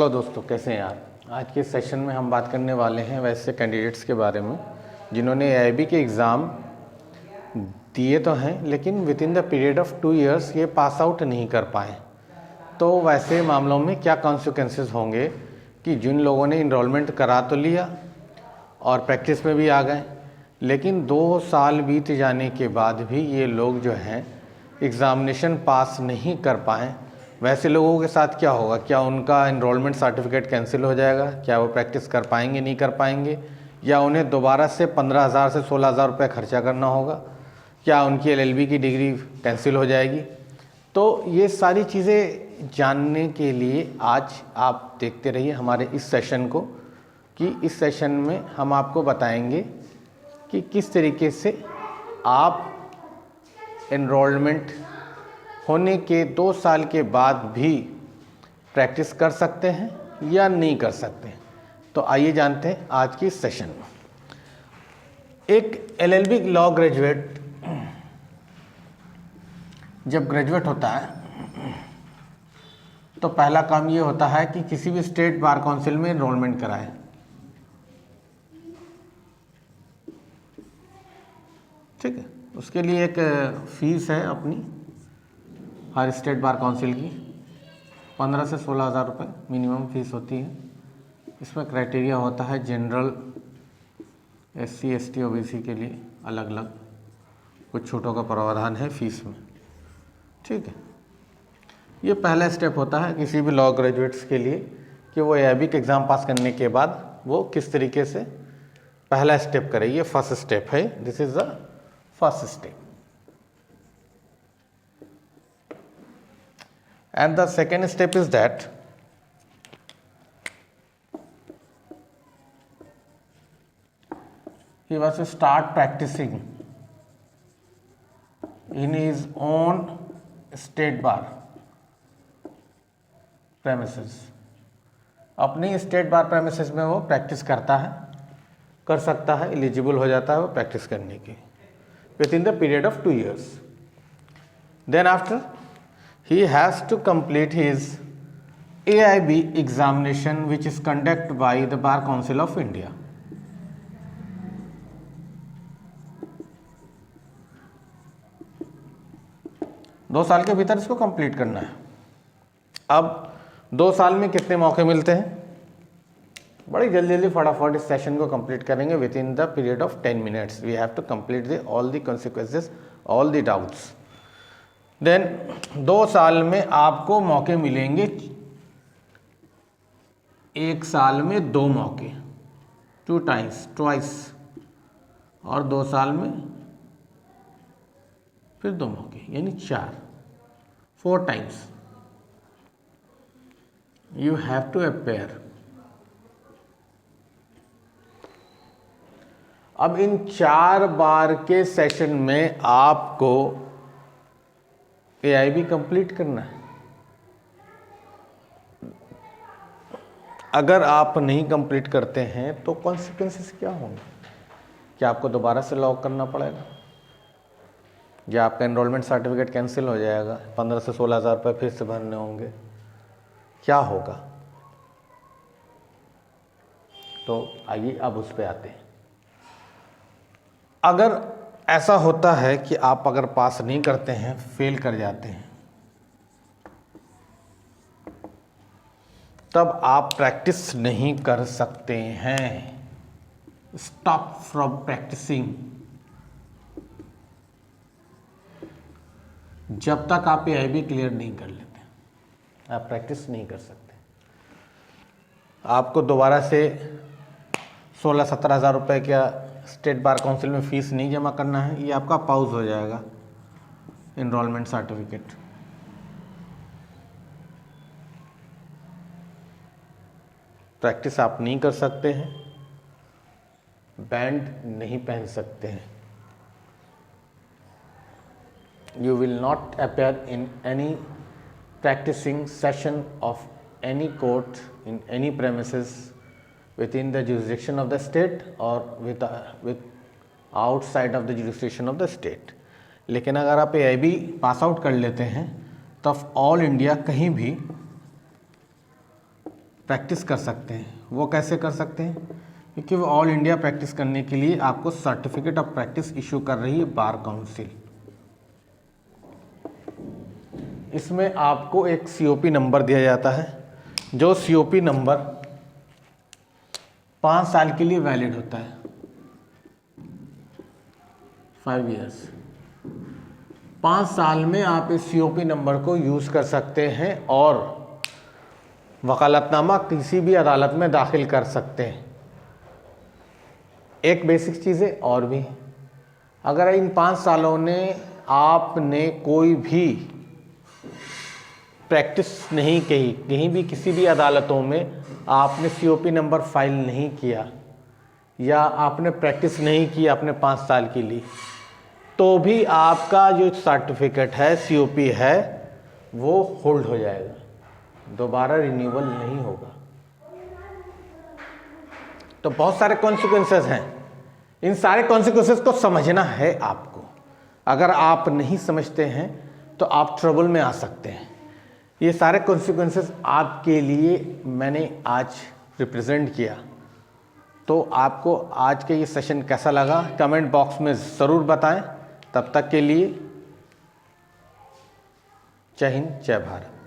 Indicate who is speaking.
Speaker 1: Hello दोस्तों, कैसे हैं आप। आज के सेशन में हम बात करने वाले हैं वैसे कैंडिडेट्स के बारे में जिन्होंने एआईबी के एग्ज़ाम दिए तो हैं लेकिन with in the period of 2 years ये पास आउट नहीं कर पाए। तो वैसे मामलों में क्या कॉन्सिक्वेंसेस होंगे कि जिन लोगों ने इनरोलमेंट करा तो लिया और प्रैक्टिस में भी आ गए, लेकिन 2 साल बीत जाने के बाद भी ये लोग जो हैं एग्ज़ामिनेशन पास नहीं कर पाएँ। वैसे लोगों के साथ क्या होगा? क्या उनका एनरोलमेंट सर्टिफिकेट कैंसिल हो जाएगा? क्या वो प्रैक्टिस कर पाएंगे, नहीं कर पाएंगे? या उन्हें दोबारा से 15,000 से 16,000 रुपये खर्चा करना होगा? क्या उनकी एलएलबी की डिग्री कैंसिल हो जाएगी? तो ये सारी चीज़ें जानने के लिए आज आप देखते रहिए हमारे इस सेशन को, कि इस सेशन में हम आपको बताएंगे कि किस तरीके से आप एनरोलमेंट होने के 2 साल के बाद भी प्रैक्टिस कर सकते हैं या नहीं कर सकते हैं। तो आइए जानते हैं आज की सेशन में। एक एलएलबी लॉ ग्रेजुएट जब ग्रेजुएट होता है तो पहला काम ये होता है कि किसी भी स्टेट बार काउंसिल में एनरोलमेंट कराए। ठीक है, उसके लिए एक फीस है अपनी हर स्टेट बार काउंसिल की 15 से 16,000 रुपये मिनिमम फीस होती है। इसमें क्राइटेरिया होता है जनरल, SC ST OBC के लिए अलग अलग कुछ छूटों का प्रावधान है फीस में। ठीक है, ये पहला स्टेप होता है किसी भी लॉ ग्रेजुएट्स के लिए कि वो एआईबी के एग्ज़ाम पास करने के बाद वो किस तरीके से पहला स्टेप करे। ये फर्स्ट स्टेप है, this is the first step. And the second step is that he was to start practicing in his own state bar premises। अपनी स्टेट बार प्रेमिसेस में वो प्रैक्टिस करता है, कर सकता है, एलिजिबल हो जाता है वो प्रैक्टिस करने की within the period of 2 years। Then after he has to complete his AIB examination which is conducted by the Bar Council of India। दो साल के भीतर इसको कंप्लीट करना है। अब 2 साल में कितने मौके मिलते हैं? बड़ी जल्दी जल्दी फटाफट इस सेशन को कंप्लीट करेंगे within the period of 10 minutes। We have to complete the all the consequences, all the doubts. देन 2 साल में आपको मौके मिलेंगे, 1 साल में 2 मौके, 2 times, ट्वाइस, और 2 साल में फिर 2 मौके, यानी 4 times you have to appear. अब इन 4 बार के सेशन में आपको एआईबी कंप्लीट करना है। अगर आप नहीं कंप्लीट करते हैं तो कॉन्सिक्वेंसेस क्या होंगे? क्या आपको दोबारा से लॉग करना पड़ेगा, या आपका एनरोलमेंट सर्टिफिकेट कैंसिल हो जाएगा, 15 से 16,000 रुपये फिर से भरने होंगे? क्या होगा? तो आइए अब उस पर आते हैं। अगर ऐसा होता है कि आप अगर पास नहीं करते हैं, फेल कर जाते हैं, तब आप प्रैक्टिस नहीं कर सकते हैं। Stop from practicing. जब तक आप एआईबी क्लियर नहीं कर लेते आप प्रैक्टिस नहीं कर सकते। आपको दोबारा से 16-17,000 रुपये का स्टेट बार काउंसिल में फ़ीस नहीं जमा करना है। ये आपका पाउज हो जाएगा एनरोलमेंट सर्टिफिकेट। प्रैक्टिस आप नहीं कर सकते हैं, बैंड नहीं पहन सकते हैं। You will not appear in any practicing session of any court in any premises within the jurisdiction of the state or with outside of the jurisdiction of the state। लेकिन अगर आप एआईबी पास आउट कर लेते हैं तब all India कहीं भी practice कर सकते हैं। वो कैसे कर सकते हैं? क्योंकि वो ऑल इंडिया प्रैक्टिस करने के लिए आपको सर्टिफिकेट ऑफ प्रैक्टिस इशू कर रही है बार काउंसिल। इसमें आपको एक COP नंबर दिया जाता है, जो COP नंबर 5 साल के लिए वैलिड होता है, 5 इयर्स। 5 साल में आप इस COP नंबर को यूज़ कर सकते हैं और वकालतनामा किसी भी अदालत में दाखिल कर सकते हैं। एक बेसिक चीज़ें और भी हैं। अगर इन 5 सालों ने आपने कोई भी प्रैक्टिस नहीं की, कहीं भी किसी भी अदालतों में आपने COP नंबर फाइल नहीं किया या आपने प्रैक्टिस नहीं की अपने 5 साल के लिए, तो भी आपका जो सर्टिफिकेट है, COP है, वो होल्ड हो जाएगा, दोबारा रिन्यूअल नहीं होगा। तो बहुत सारे कॉन्सिक्वेंसेस हैं, इन सारे कॉन्सिक्वेंसेस को समझना है आपको। अगर आप नहीं समझते हैं तो आप ट्रबल में आ सकते हैं। ये सारे कॉन्सिक्वेंसेस आपके लिए मैंने आज रिप्रेजेंट किया। तो आपको आज के ये सेशन कैसा लगा कमेंट बॉक्स में ज़रूर बताएं। तब तक के लिए जय हिंद, जय भारत।